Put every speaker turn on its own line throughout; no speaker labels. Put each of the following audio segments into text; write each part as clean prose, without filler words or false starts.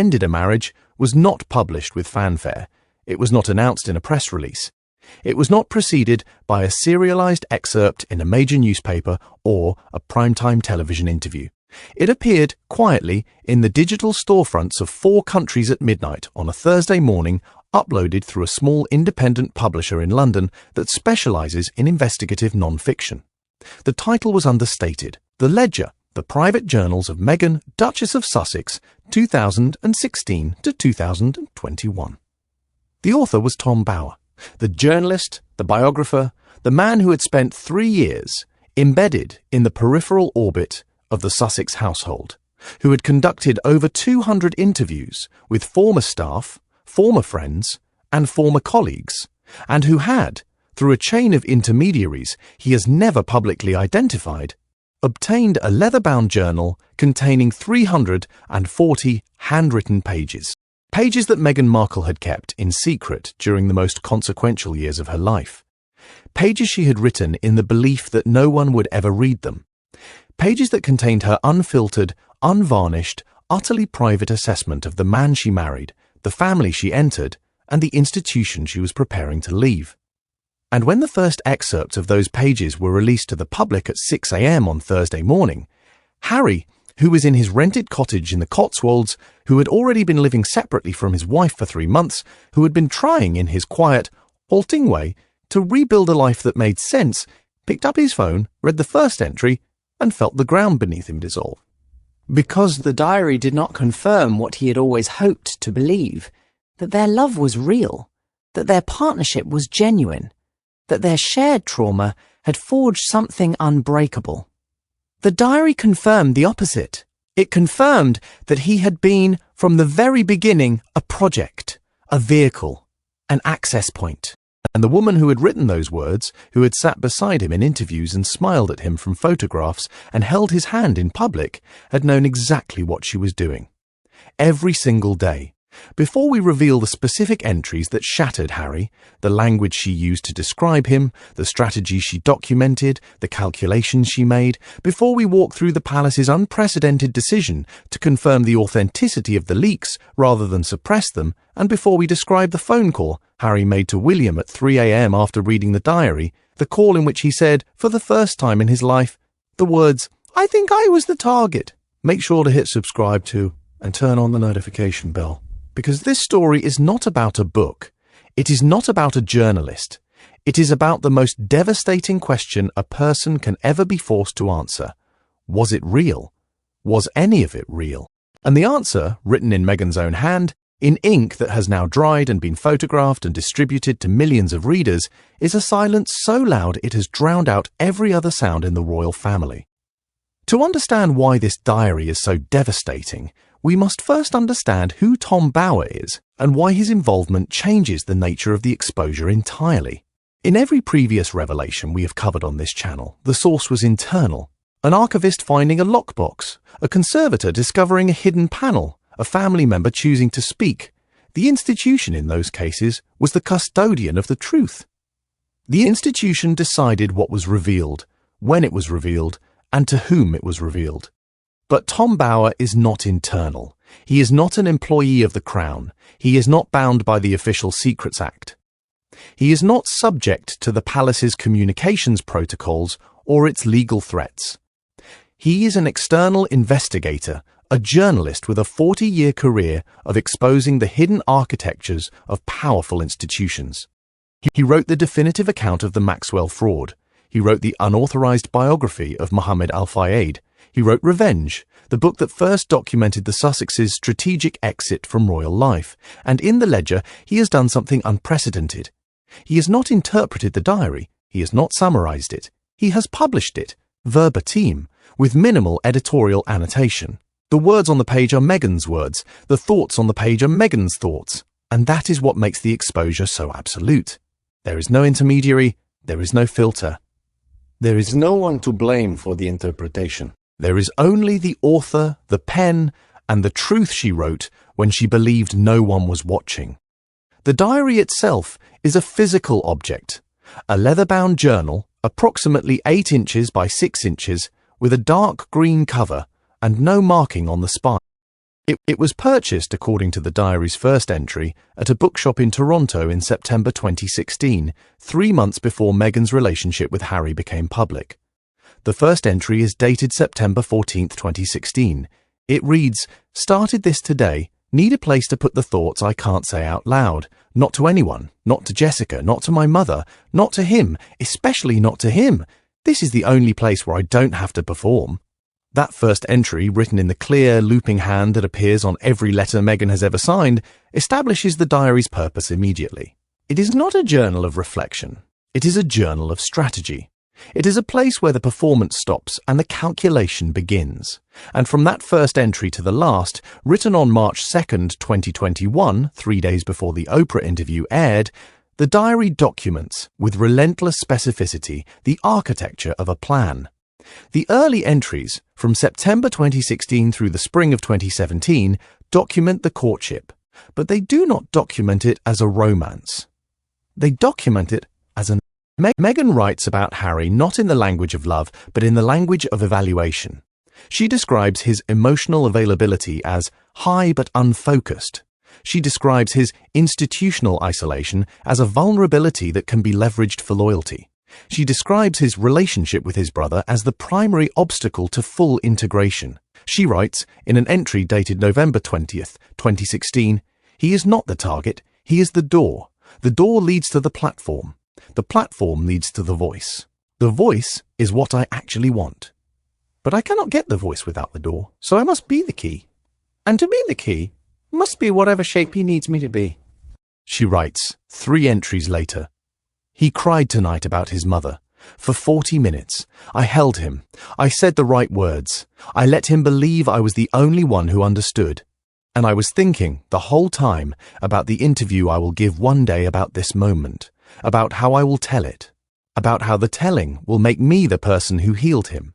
ended a marriage was not published with fanfare. It was not announced in a press release. It was not preceded by a serialized excerpt in a major newspaper or a primetime television interview. It appeared quietly in the digital storefronts of 4 countries at midnight on a Thursday morning, uploaded through a small independent publisher in London that specializes in investigative non-fiction. The title was understated: The Ledger, the Private Journals of Meghan, Duchess of Sussex, 2016 to 2021. The author was Tom Bower, the journalist, the biographer, the man who had spent 3 years embedded in the peripheral orbit of the Sussex household, who had conducted over 200 interviews with former staff, former friends, and former colleagues, and who had, through a chain of intermediaries he has never publicly identified, obtained a leather-bound journal containing 340 handwritten pages. Pages that Meghan Markle had kept in secret during the most consequential years of her life. Pages she had written in the belief that no one would ever read them. Pages that contained her unfiltered, unvarnished, utterly private assessment of the man she married, the family she entered, and the institution she was preparing to leave. And when the first excerpts of those pages were released to the public at 6 a.m. on Thursday morning, Harry, who was in his rented cottage in the Cotswolds, who had already been living separately from his wife for 3 months, who had been trying in his quiet, halting way to rebuild a life that made sense, picked up his phone, read the first entry, and felt the ground beneath him dissolve.
Because the diary did not confirm what he had always hoped to believe, that their love was real, that their partnership was genuine, that their shared trauma had forged something unbreakable. The diary confirmed the opposite. It confirmed that he had been, from the very beginning, a project, a vehicle, an access point. And the woman who had written those words, who had sat beside him in interviews and smiled at him from photographs and held his hand in public, had known exactly what she was doing. Every single day. Before we reveal the specific entries that shattered Harry, the language she used to describe him, the strategies she documented, the calculations she made, before we walk through the palace's unprecedented decision to confirm the authenticity of the leaks rather than suppress them, and before we describe the phone call Harry made to William at 3 a.m. after reading the diary, the call in which he said, for the first time in his life, the words, "I think I was the target." Make sure to hit subscribe to and turn on the notification bell. Because this story is not about a book. It is not about a journalist. It is about the most devastating question a person can ever be forced to answer. Was it real? Was any of it real? And the answer, written in Meghan's own hand, in ink that has now dried and been photographed and distributed to millions of readers, is a silence so loud it has drowned out every other sound in the royal family. To understand why this diary is so devastating, we must first understand who Tom Bower is and why his involvement changes the nature of the exposure entirely. In every previous revelation we have covered on this channel, the source was internal. An archivist finding a lockbox, a conservator discovering a hidden panel, a family member choosing to speak. The institution in those cases was the custodian of the truth. The institution decided what was revealed, when it was revealed, and to whom it was revealed. But Tom Bower is not internal. He is not an employee of the Crown. He is not bound by the Official Secrets Act. He is not subject to the palace's communications protocols or its legal threats. He is an external investigator, a journalist with a 40-year career of exposing the hidden architectures of powerful institutions. He wrote the definitive account of the Maxwell fraud. He wrote the unauthorized biography of Mohammed Al-Fayed. He wrote Revenge, the book that first documented the Sussexes' strategic exit from royal life, and in the Ledger he has done something unprecedented. He has not interpreted the diary, he has not summarized it, he has published it, verbatim, with minimal editorial annotation. The words on the page are Meghan's words, the thoughts on the page are Meghan's thoughts, and that is what makes the exposure so absolute. There is no intermediary, there is no filter. There is no one to blame for the interpretation. There is only the author, the pen, and the truth she wrote when she believed no one was watching. The diary itself is a physical object, a leather-bound journal, approximately 8 inches by 6 inches, with a dark green cover and no marking on the spine.
It was purchased, according to the diary's first entry, at a bookshop in Toronto in September 2016, 3 months before Meghan's relationship with Harry became public. The first entry is dated September 14, 2016. It reads, "Started this today. Need a place to put the thoughts I can't say out loud. Not to anyone. Not to Jessica. Not to my mother. Not to him. Especially not to him. This is the only place where I don't have to perform." That first entry, written in the clear, looping hand that appears on every letter Meghan has ever signed, establishes the diary's purpose immediately. It is not a journal of reflection. It is a journal of strategy. It is a place where the performance stops and the calculation begins. And from that first entry to the last, written on March 2nd, 2021, 3 days before the Oprah interview aired, the diary documents, with relentless specificity, the architecture of a plan. The early entries, from September 2016 through the spring of 2017, document the courtship, but they do not document it as a romance. They document it as an... Meghan writes about Harry not in the language of love, but in the language of evaluation. She describes his emotional availability as high but unfocused. She describes his institutional isolation as a vulnerability that can be leveraged for loyalty. She describes his relationship with his brother as the primary obstacle to full integration. She writes, in an entry dated November 20th, 2016, "He is not the target, he is the door. The door leads to the platform. The platform leads to the voice. The voice is what I actually want. But I cannot get the voice without the door, so I must be the key. And to be the key, must be whatever shape he needs me to be." She writes, 3 entries later, "He cried tonight about his mother. For 40 minutes. I held him. I said the right words. I let him believe I was the only one who understood. And I was thinking the whole time about the interview I will give one day about this moment, about how I will tell it, about how the telling will make me the person who healed him,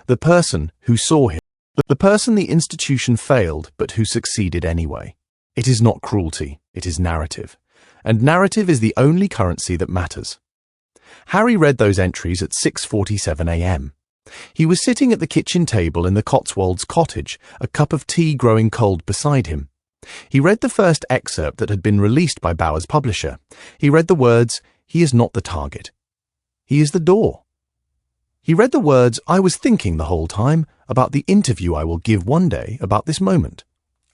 the person who saw him, the person the institution failed but who succeeded anyway. It is not cruelty, it is narrative. And narrative is the only currency that matters." Harry read those entries at 6:47 a.m. He was sitting at the kitchen table in the Cotswolds cottage, a cup of tea growing cold beside him. He read the first excerpt that had been released by Bauer's publisher. He read the words, "He is not the target. He is the door." He read the words, "I was thinking the whole time about the interview I will give one day about this moment."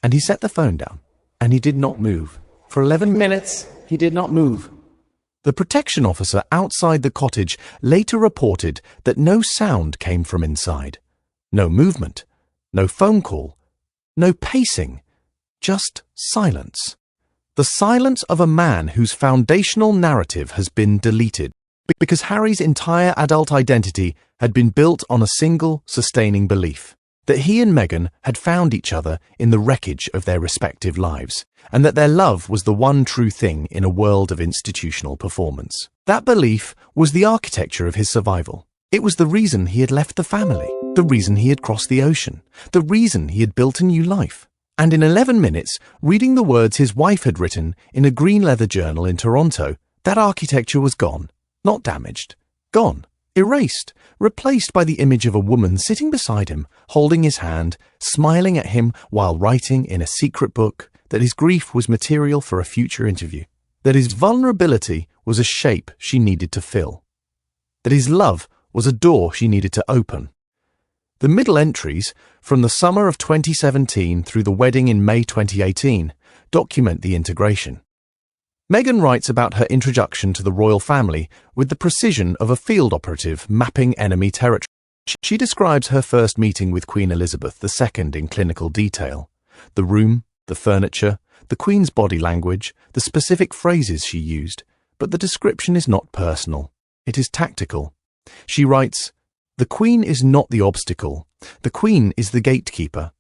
And he set the phone down, and he did not move. For 11 minutes, he did not move. The protection officer outside the cottage later reported that no sound came from inside. No movement, no phone call, no pacing, just silence. The silence of a man whose foundational narrative has been deleted, because Harry's entire adult identity had been built on a single sustaining belief, that he and Meghan had found each other in the wreckage of their respective lives, and that their love was the one true thing in a world of institutional performance. That belief was the architecture of his survival. It was the reason he had left the family, the reason he had crossed the ocean, the reason he had built a new life. And in 11 minutes, reading the words his wife had written in a green leather journal in Toronto, that architecture was gone, not damaged, gone. Erased, replaced by the image of a woman sitting beside him, holding his hand, smiling at him while writing in a secret book that his grief was material for a future interview, that his vulnerability was a shape she needed to fill, that his love was a door she needed to open. The middle entries, from the summer of 2017 through the wedding in May 2018, document the integration. Meghan writes about her introduction to the royal family with the precision of a field operative mapping enemy territory. She describes her first meeting with Queen Elizabeth II in clinical detail. The room, the furniture, the Queen's body language, the specific phrases she used, but the description is not personal. It is tactical. She writes, "The Queen is not the obstacle. The Queen is the gatekeeper.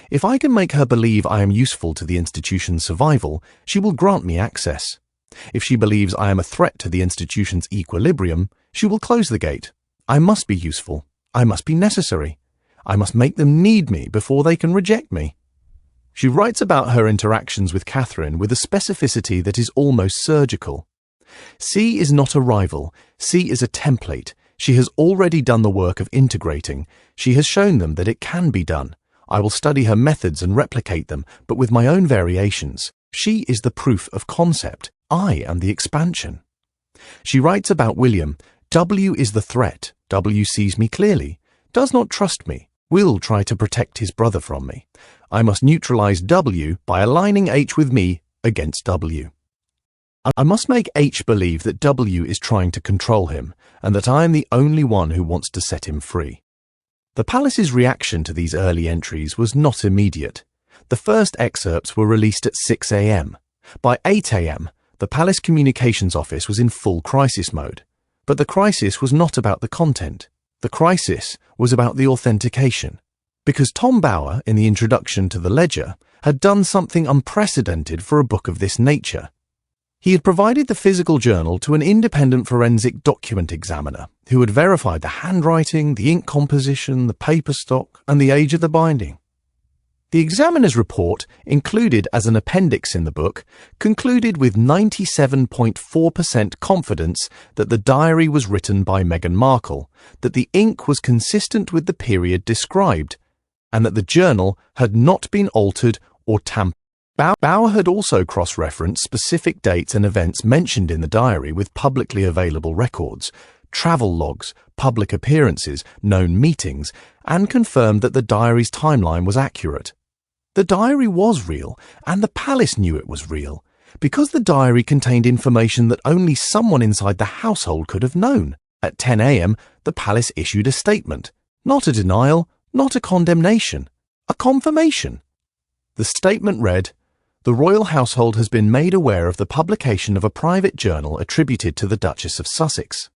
If I can make her believe I am useful to the institution's survival, she will grant me access. If she believes I am a threat to the institution's equilibrium, she will close the gate. I must be useful. I must be necessary. I must make them need me before they can reject me." She writes about her interactions with Catherine with a specificity that is almost surgical. C is not a rival. C is a template. She has already done the work of integrating. She has shown them that it can be done. I will study her methods and replicate them, but with my own variations. She is the proof of concept. I am the expansion. She writes about William. W is the threat. W sees me clearly, does not trust me, will try to protect his brother from me. I must neutralize W by aligning H with me against W. I must make H believe that W is trying to control him, and that I am the only one who wants to set him free. The palace's reaction to these early entries was not immediate. The first excerpts were released at 6 a.m. By 8 a.m., the palace communications office was in full crisis mode. But the crisis was not about the content. The crisis was about the authentication. Because Tom Bower, in the introduction to the ledger, had done something unprecedented for a book of this nature. He had provided the physical journal to an independent forensic document examiner who had verified the handwriting, the ink composition, the paper stock, and the age of the binding. The examiner's report, included as an appendix in the book, concluded with 97.4% confidence that the diary was written by Meghan Markle, that the ink was consistent with the period described, and that the journal had not been altered or tampered. Bower had also cross-referenced specific dates and events mentioned in the diary with publicly available records, travel logs, public appearances, known meetings, and confirmed that the diary's timeline was accurate. The diary was real, and the palace knew it was real, because the diary contained information that only someone inside the household could have known. At 10 a.m., the palace issued a statement. Not a denial, not a condemnation, a confirmation. The statement read, "The royal household has been made aware of the publication of a private journal attributed to the Duchess of Sussex.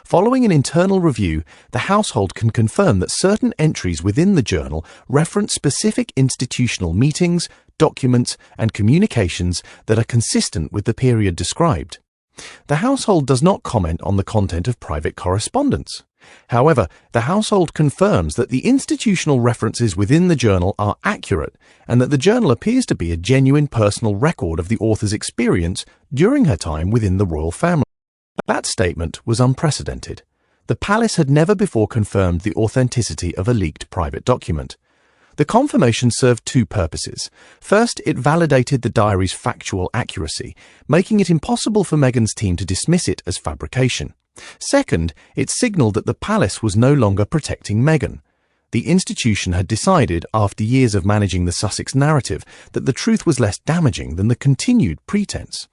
Following an internal review, the household can confirm that certain entries within the journal reference specific institutional meetings, documents, and communications that are consistent with the period described. The household does not comment on the content of private correspondence. However, the household confirms that the institutional references within the journal are accurate and that the journal appears to be a genuine personal record of the author's experience during her time within the royal family." That statement was unprecedented. The palace had never before confirmed the authenticity of a leaked private document. The confirmation served two purposes. First, it validated the diary's factual accuracy, making it impossible for Meghan's team to dismiss it as fabrication. Second, it signalled that the palace was no longer protecting Meghan. The institution had decided, after years of managing the Sussex narrative, that the truth was less damaging than the continued pretense.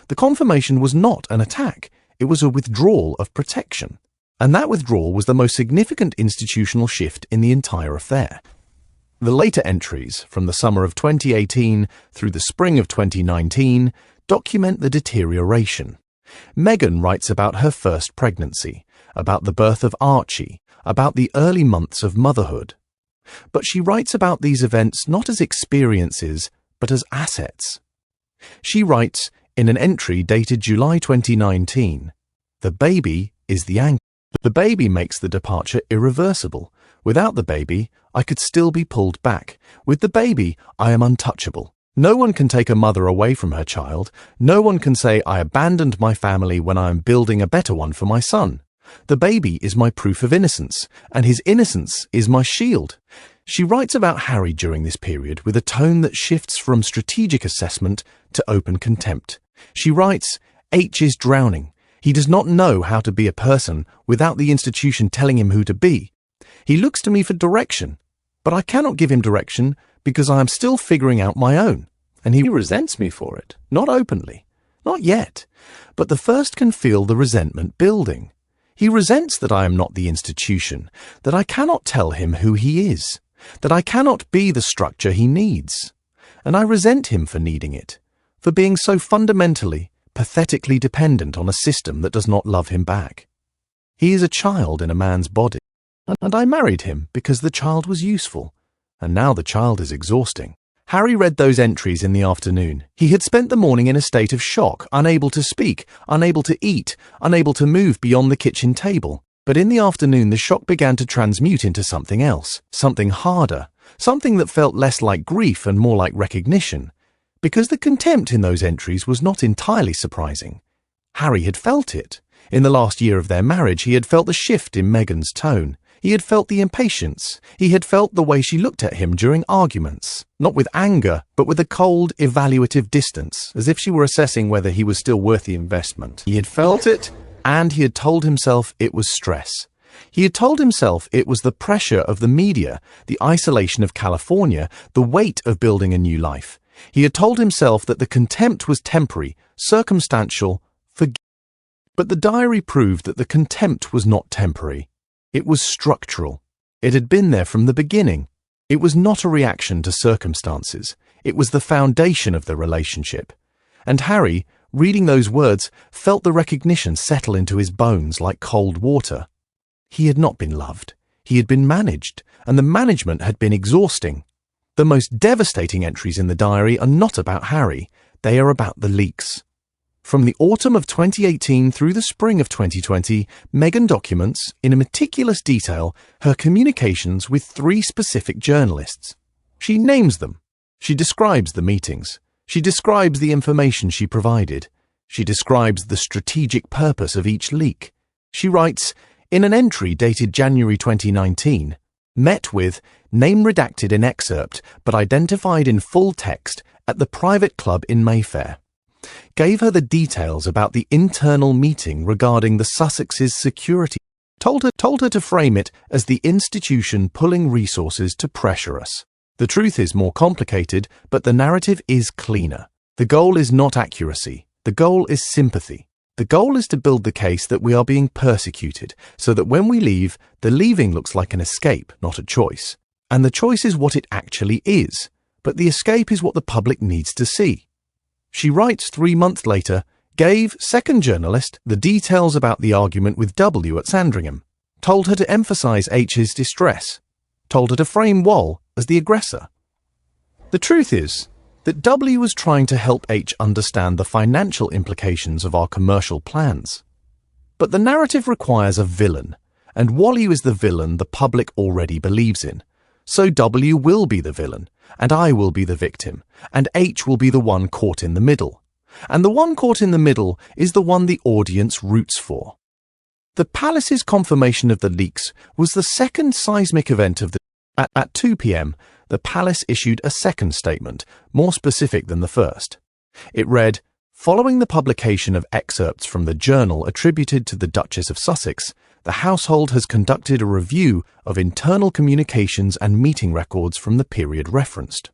The confirmation was not an attack. It was a withdrawal of protection. And that withdrawal was the most significant institutional shift in the entire affair. The later entries, from the summer of 2018 through the spring of 2019, document the deterioration. Meghan writes about her first pregnancy, about the birth of Archie, about the early months of motherhood. But she writes about these events not as experiences, but as assets. She writes, in an entry dated July 2019, "The baby is the anchor. The baby makes the departure irreversible. Without the baby, I could still be pulled back. With the baby, I am untouchable. No one can take a mother away from her child. No one can say I abandoned my family when I am building a better one for my son. The baby is my proof of innocence, and his innocence is my shield." She writes about Harry during this period with a tone that shifts from strategic assessment to open contempt. She writes, "H is drowning. He does not know how to be a person without the institution telling him who to be. He looks to me for direction, but I cannot give him direction because I am still figuring out my own, and he resents me for it, not openly, not yet, but the first can feel the resentment building. He resents that I am not the institution, that I cannot tell him who he is, that I cannot be the structure he needs, and I resent him for needing it, for being so fundamentally, pathetically dependent on a system that does not love him back. He is a child in a man's body, and I married him because the child was useful, and now the child is exhausting." Harry read those entries in the afternoon. He had spent the morning in a state of shock, unable to speak, unable to eat, unable to move beyond the kitchen table. But in the afternoon, the shock began to transmute into something else, something harder, something that felt less like grief and more like recognition. Because the contempt in those entries was not entirely surprising. Harry had felt it. In the last year of their marriage, he had felt the shift in Meghan's tone. He had felt the impatience. He had felt the way she looked at him during arguments, not with anger, but with a cold, evaluative distance, as if she were assessing whether he was still worth the investment. He had felt it, and he had told himself it was stress. He had told himself it was the pressure of the media, the isolation of California, the weight of building a new life. He had told himself that the contempt was temporary, circumstantial, but the diary proved that the contempt was not temporary. It was structural. It had been there from the beginning. It was not a reaction to circumstances. It was the foundation of the relationship. And Harry, reading those words, felt the recognition settle into his bones like cold water. He had not been loved. He had been managed, and the management had been exhausting. The most devastating entries in the diary are not about Harry. They are about the leaks. From the autumn of 2018 through the spring of 2020, Meghan documents, in meticulous detail, her communications with 3 specific journalists. She names them. She describes the meetings. She describes the information she provided. She describes the strategic purpose of each leak. She writes, in an entry dated January 2019, met with, name redacted in excerpt but identified in full text, at the private club in Mayfair. Gave her the details about the internal meeting regarding the Sussex's security, told her to frame it as the institution pulling resources to pressure us. The truth is more complicated, but the narrative is cleaner. The goal is not accuracy. The goal is sympathy. The goal is to build the case that we are being persecuted, so that when we leave, the leaving looks like an escape, not a choice. And the choice is what it actually is, but the escape is what the public needs to see. She writes 3 months later, gave second journalist the details about the argument with W at Sandringham, told her to emphasize H's distress, told her to frame Wall as the aggressor. The truth is that W was trying to help H understand the financial implications of our commercial plans. But the narrative requires a villain, and Wally is the villain the public already believes in. So W will be the villain, and I will be the victim, and H will be the one caught in the middle. And the one caught in the middle is the one the audience roots for. The palace's confirmation of the leaks was the second seismic event of the... At 2 p.m, the palace issued a second statement, more specific than the first. It read, following the publication of excerpts from the journal attributed to the Duchess of Sussex, the household has conducted a review of internal communications and meeting records from the period referenced.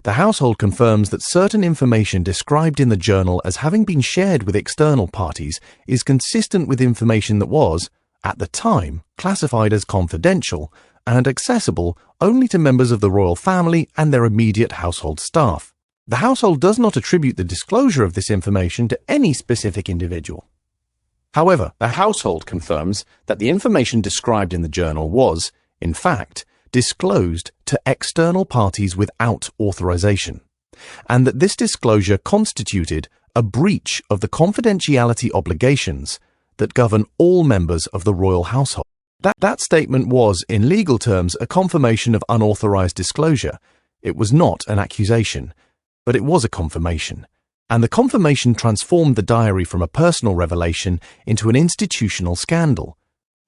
The household confirms that certain information described in the journal as having been shared with external parties is consistent with information that was, at the time, classified as confidential and accessible only to members of the royal family and their immediate household staff. The household does not attribute the disclosure of this information to any specific individual. However, the household confirms that the information described in the journal was, in fact, disclosed to external parties without authorization, and that this disclosure constituted a breach of the confidentiality obligations that govern all members of the royal household. That statement was, in legal terms, a confirmation of unauthorized disclosure. It was not an accusation, but it was a confirmation. And the confirmation transformed the diary from a personal revelation into an institutional scandal.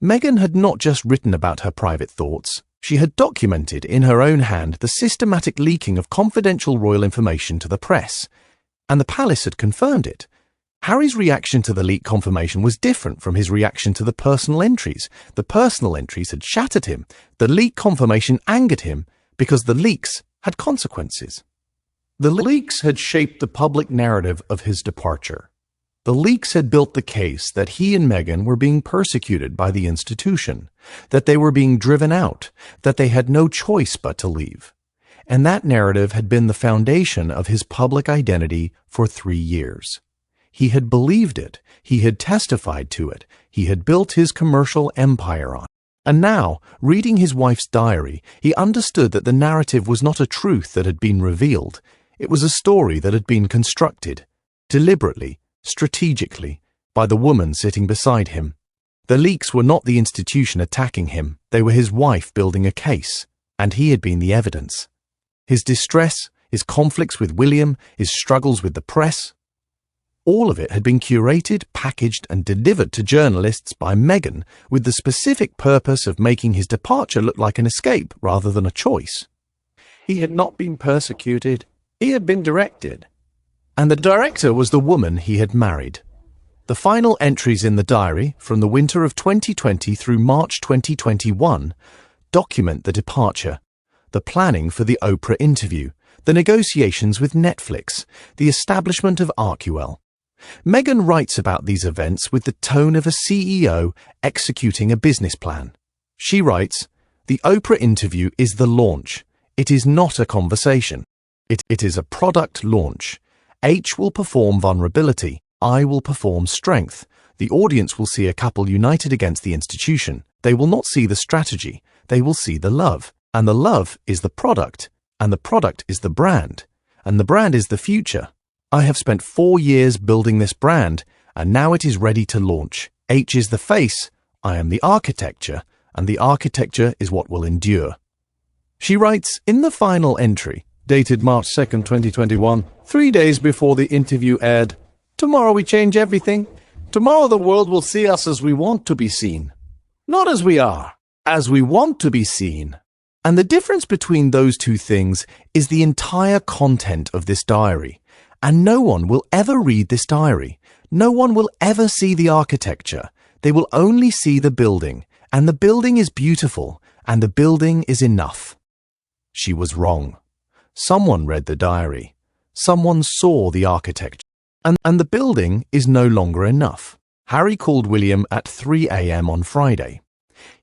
Meghan had not just written about her private thoughts. She had documented in her own hand the systematic leaking of confidential royal information to the press. And the palace had confirmed it. Harry's reaction to the leak confirmation was different from his reaction to the personal entries. The personal entries had shattered him. The leak confirmation angered him because the leaks had consequences. The leaks had shaped the public narrative of his departure. The leaks had built the case that he and Meghan were being persecuted by the institution, that they were being driven out, that they had no choice but to leave. And that narrative had been the foundation of his public identity for 3 years. He had believed it, he had testified to it, he had built his commercial empire on it. And now, reading his wife's diary, he understood that the narrative was not a truth that had been revealed. It was a story that had been constructed, deliberately, strategically, by the woman sitting beside him. The leaks were not the institution attacking him, they were his wife building a case, and he had been the evidence. His distress, his conflicts with William, his struggles with the press. All of it had been curated, packaged, and delivered to journalists by Meghan with the specific purpose of making his departure look like an escape rather than a choice. He had not been persecuted, he had been directed. And the director was the woman he had married. The final entries in the diary, from the winter of 2020 through March 2021, document the departure, the planning for the Oprah interview, the negotiations with Netflix, the establishment of Arcuel. Meghan writes about these events with the tone of a CEO executing a business plan. She writes, "The Oprah interview is the launch. It is not a conversation. It is a product launch. H will perform vulnerability. I will perform strength. The audience will see a couple united against the institution. They will not see the strategy. They will see the love. And the love is the product. And the product is the brand. And the brand is the future. I have spent 4 years building this brand, and now it is ready to launch. H is the face, I am the architecture, and the architecture is what will endure." She writes in the final entry, dated March 2nd, 2021, 3 days before the interview aired, "Tomorrow we change everything. Tomorrow the world will see us as we want to be seen. Not as we are, as we want to be seen." And the difference between those two things is the entire content of this diary. And no one will ever read this diary. No one will ever see the architecture. They will only see the building. And the building is beautiful. And the building is enough. She was wrong. Someone read the diary. Someone saw the architecture. And the building is no longer enough. Harry called William at 3 a.m. on Friday.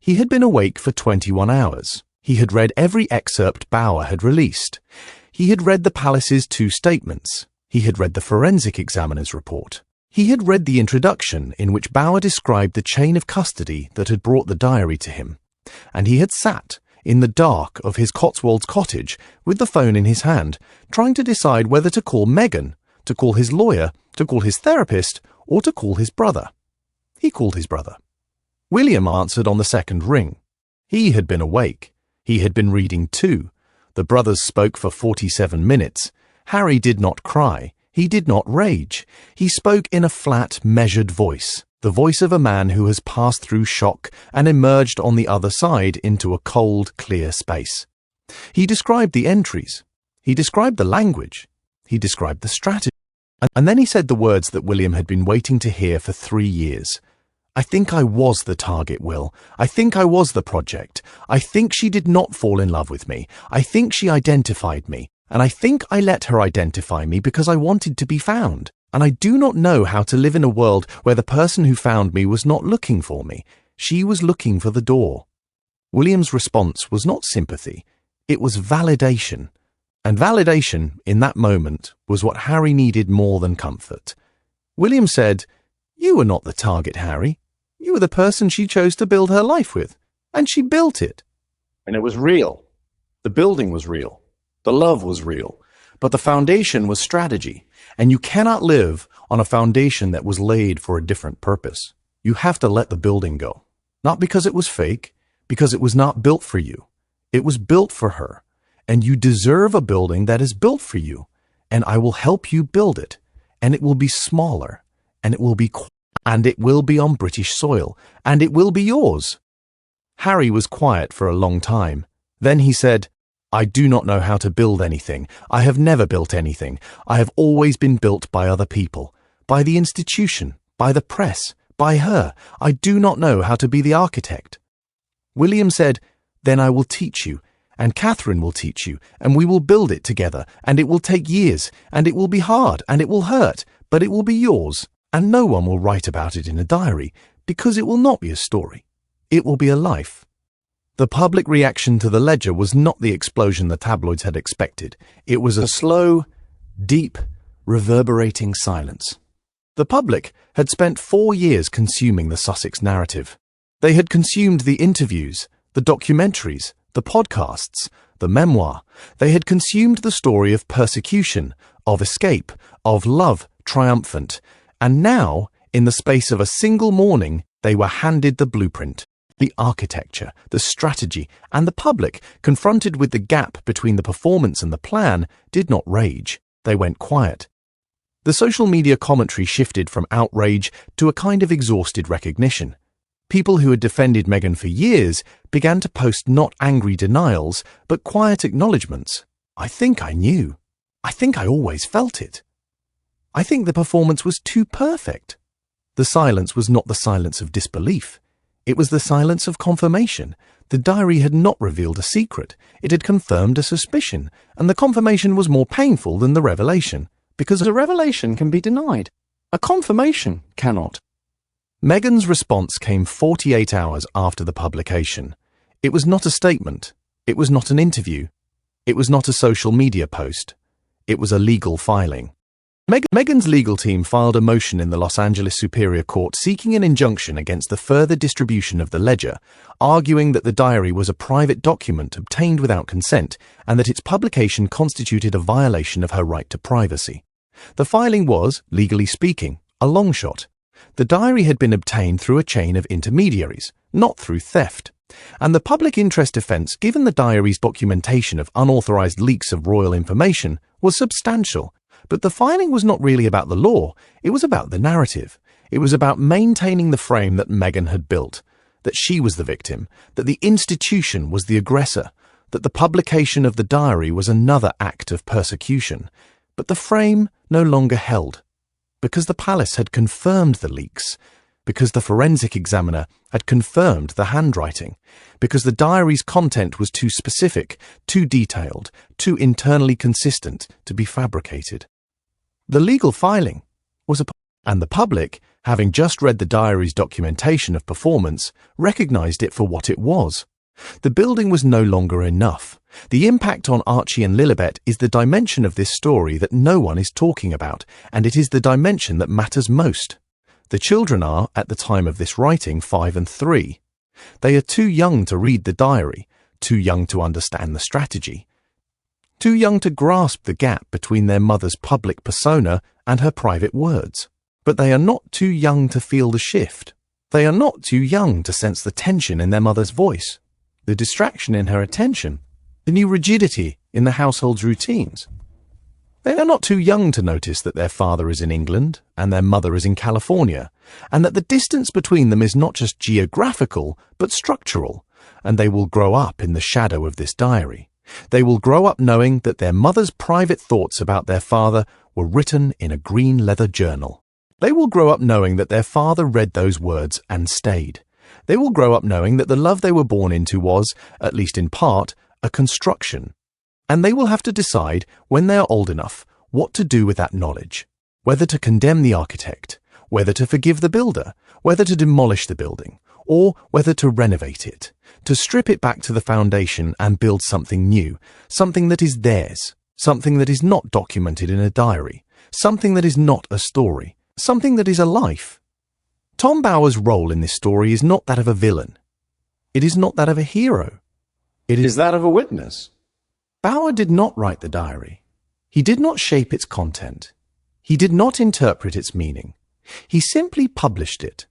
He had been awake for 21 hours. He had read every excerpt Bauer had released. He had read the palace's 2 statements. He had read the forensic examiner's report. He had read the introduction in which Bauer described the chain of custody that had brought the diary to him. And he had sat in the dark of his Cotswolds cottage with the phone in his hand, trying to decide whether to call Meghan, to call his lawyer, to call his therapist, or to call his brother. He called his brother. William answered on the second ring. He had been awake. He had been reading too. The brothers spoke for 47 minutes. Harry did not cry. He did not rage. He spoke in a flat, measured voice, the voice of a man who has passed through shock and emerged on the other side into a cold, clear space. He described the entries. He described the language. He described the strategy. And then he said the words that William had been waiting to hear for 3 years. "I think I was the target, Will. I think I was the project. I think she did not fall in love with me. I think she identified me. And I think I let her identify me because I wanted to be found. And I do not know how to live in a world where the person who found me was not looking for me. She was looking for the door." William's response was not sympathy. It was validation. And validation, in that moment, was what Harry needed more than comfort. William said, "You were not the target, Harry. You were the person she chose to build her life with. And she built it. And it was real. The building was real. The love was real. But the foundation was strategy. And you cannot live on a foundation that was laid for a different purpose. You have to let the building go. Not because it was fake, because it was not built for you. It was built for her. And you deserve a building that is built for you. And I will help you build it. And it will be smaller. And it will be on British soil. And it will be yours." Harry was quiet for a long time. Then he said, "I do not know how to build anything. I have never built anything. I have always been built by other people, by the institution, by the press, by her. I do not know how to be the architect." William said, "Then I will teach you, and Catherine will teach you, and we will build it together, and it will take years, and it will be hard, and it will hurt, but it will be yours, and no one will write about it in a diary, because it will not be a story. It will be a life." The public reaction to the ledger was not the explosion the tabloids had expected. It was a slow, deep, reverberating silence. The public had spent 4 years consuming the Sussex narrative. They had consumed the interviews, the documentaries, the podcasts, the memoir. They had consumed the story of persecution, of escape, of love triumphant. And now, in the space of a single morning, they were handed the blueprint. The architecture, the strategy, and the public, confronted with the gap between the performance and the plan, did not rage. They went quiet. The social media commentary shifted from outrage to a kind of exhausted recognition. People who had defended Meghan for years began to post not angry denials, but quiet acknowledgements. I think I knew. I think I always felt it. I think the performance was too perfect. The silence was not the silence of disbelief. It was the silence of confirmation. The diary had not revealed a secret. It had confirmed a suspicion, and the confirmation was more painful than the revelation, because a revelation can be denied. A confirmation cannot. Meghan's response came 48 hours after the publication. It was not a statement. It was not an interview. It was not a social media post. It was a legal filing. Meghan's legal team filed a motion in the Los Angeles Superior Court seeking an injunction against the further distribution of the ledger, arguing that the diary was a private document obtained without consent and that its publication constituted a violation of her right to privacy. The filing was, legally speaking, a long shot. The diary had been obtained through a chain of intermediaries, not through theft, and the public interest defense given the diary's documentation of unauthorized leaks of royal information was substantial. But the filing was not really about the law, it was about the narrative. It was about maintaining the frame that Meghan had built, that she was the victim, that the institution was the aggressor, that the publication of the diary was another act of persecution. But the frame no longer held, because the palace had confirmed the leaks, because the forensic examiner had confirmed the handwriting, because the diary's content was too specific, too detailed, too internally consistent to be fabricated. The legal filing was and the public, having just read the diary's documentation of performance, recognized it for what it was. The building was no longer enough. The impact on Archie and Lilibet is the dimension of this story that no one is talking about, and it is the dimension that matters most. The children are, at the time of this writing, 5 and 3. They are too young to read the diary, too young to understand the strategy, too young to grasp the gap between their mother's public persona and her private words. But they are not too young to feel the shift. They are not too young to sense the tension in their mother's voice, the distraction in her attention, the new rigidity in the household's routines. They are not too young to notice that their father is in England and their mother is in California, and that the distance between them is not just geographical, but structural, and they will grow up in the shadow of this diary. They will grow up knowing that their mother's private thoughts about their father were written in a green leather journal. They will grow up knowing that their father read those words and stayed. They will grow up knowing that the love they were born into was, at least in part, a construction. And they will have to decide, when they are old enough, what to do with that knowledge. Whether to condemn the architect, whether to forgive the builder, whether to demolish the building, or whether to renovate it, to strip it back to the foundation and build something new, something that is theirs, something that is not documented in a diary, something that is not a story, something that is a life. Tom Bower's role in this story is not that of a villain. It is not that of a hero. It is that of a witness. Bower did not write the diary. He did not shape its content. He did not interpret its meaning. He simply published it.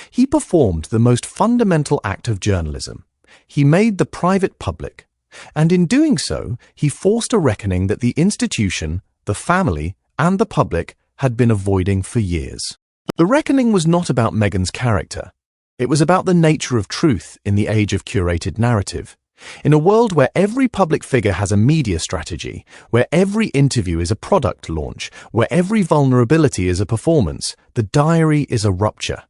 He performed the most fundamental act of journalism. He made the private public, and in doing so, he forced a reckoning that the institution, the family, and the public had been avoiding for years. The reckoning was not about Meghan's character. It was about the nature of truth in the age of curated narrative. In a world where every public figure has a media strategy, where every interview is a product launch, where every vulnerability is a performance, the diary is a rupture.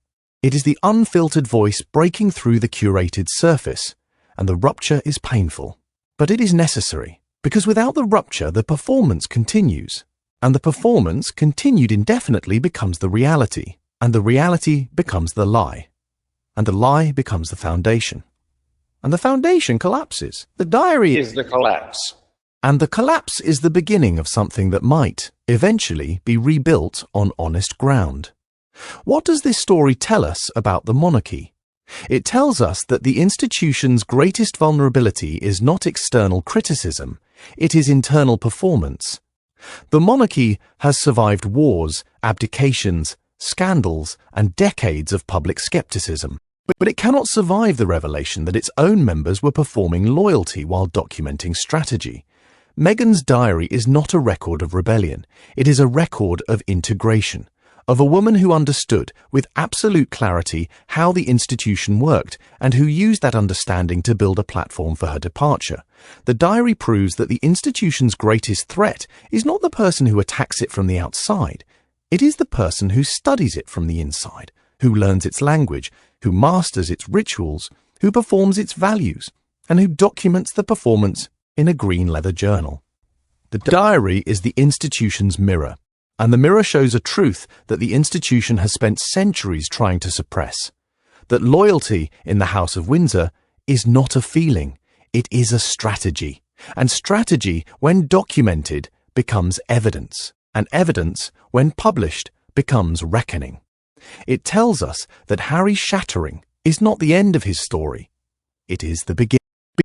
It is the unfiltered voice breaking through the curated surface, and the rupture is painful. But it is necessary, because without the rupture, the performance continues, and the performance continued indefinitely becomes the reality, and the reality becomes the lie, and the lie becomes the foundation. And the foundation collapses. The diary is the collapse. And the collapse is the beginning of something that might, eventually, be rebuilt on honest ground. What does this story tell us about the monarchy? It tells us that the institution's greatest vulnerability is not external criticism, it is internal performance. The monarchy has survived wars, abdications, scandals, and decades of public skepticism. But it cannot survive the revelation that its own members were performing loyalty while documenting strategy. Meghan's diary is not a record of rebellion. It is a record of integration, of a woman who understood with absolute clarity how the institution worked and who used that understanding to build a platform for her departure. The diary proves that the institution's greatest threat is not the person who attacks it from the outside. It is the person who studies it from the inside, who learns its language, who masters its rituals, who performs its values, and who documents the performance in a green leather journal. The diary is the institution's mirror, and the mirror shows a truth that the institution has spent centuries trying to suppress. That loyalty in the House of Windsor is not a feeling, it is a strategy. And strategy, when documented, becomes evidence. And evidence, when published, becomes reckoning. It tells us that Harry's shattering is not the end of his story. It is the beginning.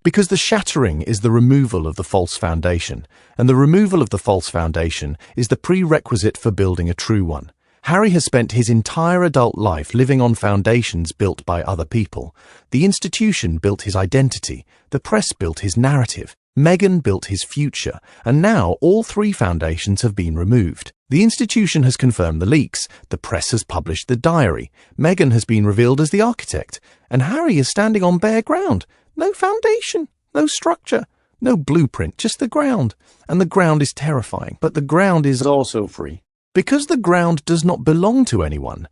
Because the shattering is the removal of the false foundation, and the removal of the false foundation is the prerequisite for building a true one. Harry has spent his entire adult life living on foundations built by other people. The institution built his identity, the press built his narrative, Meghan built his future, and now all three foundations have been removed. The institution has confirmed the leaks, the press has published the diary, Meghan has been revealed as the architect, and Harry is standing on bare ground. No foundation, no structure, no blueprint, just the ground. And the ground is terrifying, but the ground is also free. Because the ground does not belong to anyone.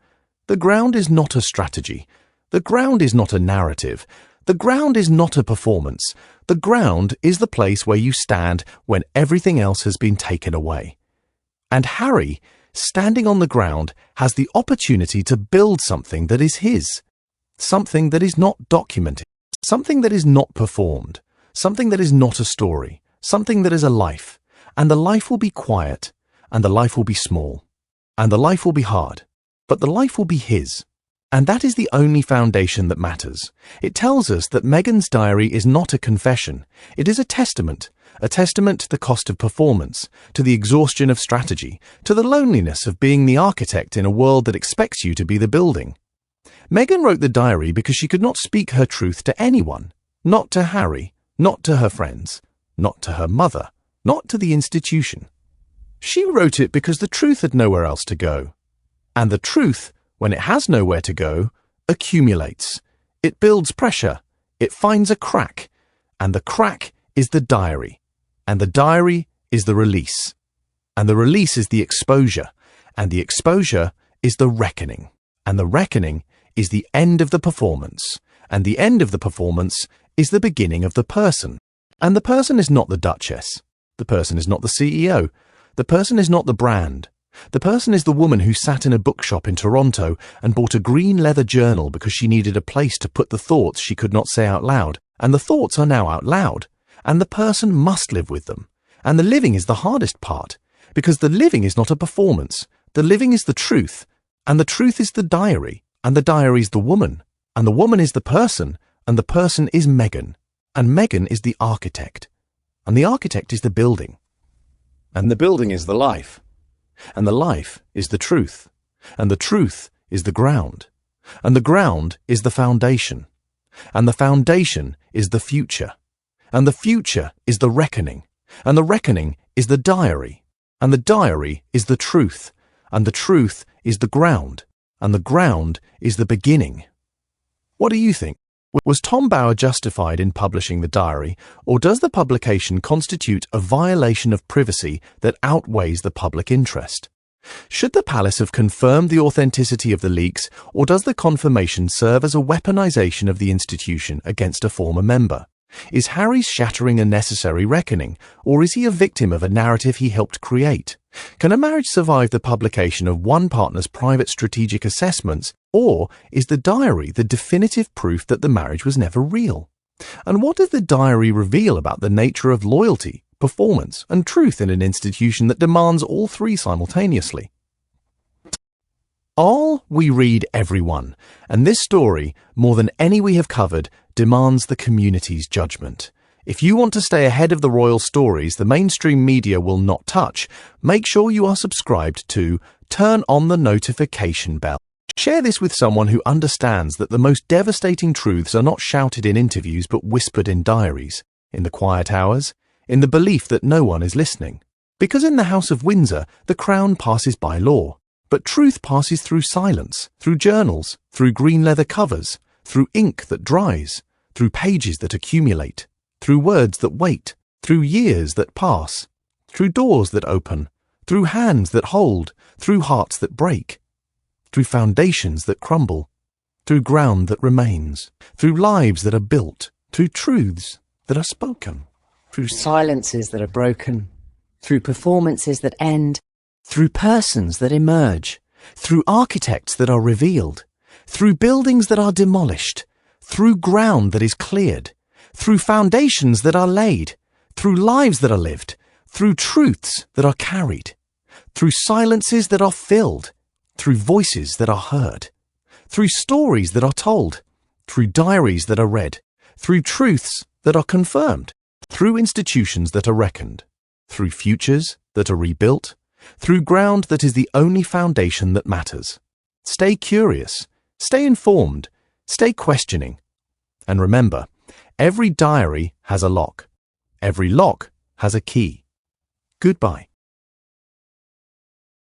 The ground is not a strategy. The ground is not a narrative. The ground is not a performance. The ground is the place where you stand when everything else has been taken away. And Harry, standing on the ground, has the opportunity to build something that is his. Something that is not documented. Something that is not performed, something that is not a story, something that is a life, and the life will be quiet, and the life will be small, and the life will be hard, but the life will be his. And that is the only foundation that matters. It tells us that Meghan's diary is not a confession, it is a testament to the cost of performance, to the exhaustion of strategy, to the loneliness of being the architect in a world that expects you to be the building. Meghan wrote the diary because she could not speak her truth to anyone, not to Harry, not to her friends, not to her mother, not to the institution. She wrote it because the truth had nowhere else to go. And the truth, when it has nowhere to go, accumulates. It builds pressure. It finds a crack. And the crack is the diary. And the diary is the release. And the release is the exposure. And the exposure is the reckoning. And the reckoning is the end of the performance, and the end of the performance is the beginning of the person. And the person is not the Duchess. The person is not the CEO. The person is not the brand. The person is the woman who sat in a bookshop in Toronto and bought a green leather journal because she needed a place to put the thoughts she could not say out loud. And the thoughts are now out loud. And the person must live with them. And the living is the hardest part, because the living is not a performance. The living is the truth, and the truth is the diary. And the diary is the woman, and the woman is the person, and the person is Meghan, and Meghan is the architect, and the architect is the building, and the building is the life, and the life is the truth, and the truth is the ground, and the ground is the foundation, and the foundation is the future, and the future is the reckoning, and the reckoning is the diary, and the diary is the truth, and the truth is the ground, and the ground is the beginning. What do you think? Was Tom Bower justified in publishing the diary, or does the publication constitute a violation of privacy that outweighs the public interest? Should the palace have confirmed the authenticity of the leaks, or does the confirmation serve as a weaponization of the institution against a former member? Is Harry's shattering a necessary reckoning, or is he a victim of a narrative he helped create? Can a marriage survive the publication of one partner's private strategic assessments, or is the diary the definitive proof that the marriage was never real? And what does the diary reveal about the nature of loyalty, performance, and truth in an institution that demands all three simultaneously? All we read everyone, and this story, more than any we have covered, demands the community's judgment. If you want to stay ahead of the royal stories the mainstream media will not touch, make sure you are subscribed to Turn on the Notification Bell. Share this with someone who understands that the most devastating truths are not shouted in interviews but whispered in diaries, in the quiet hours, in the belief that no one is listening. Because in the House of Windsor, the crown passes by law, but truth passes through silence, through journals, through green leather covers, through ink that dries, through pages that accumulate, through words that wait, through years that pass, through doors that open, through hands that hold, through hearts that break, through foundations that crumble, through ground that remains, through lives that are built, through truths that are spoken,
through silences that are broken, through performances that end, through persons that emerge, through architects that are revealed, through buildings that are demolished, through ground that is cleared, through foundations that are laid, through lives that are lived, through truths that are carried, through silences that are filled, through voices that are heard, through stories that are told, through diaries that are read, through truths that are confirmed, through institutions that are reckoned, through futures that are rebuilt, through ground that is the only foundation that matters. Stay curious, stay informed, stay questioning. And remember, every diary has a lock. Every lock has a key. Goodbye.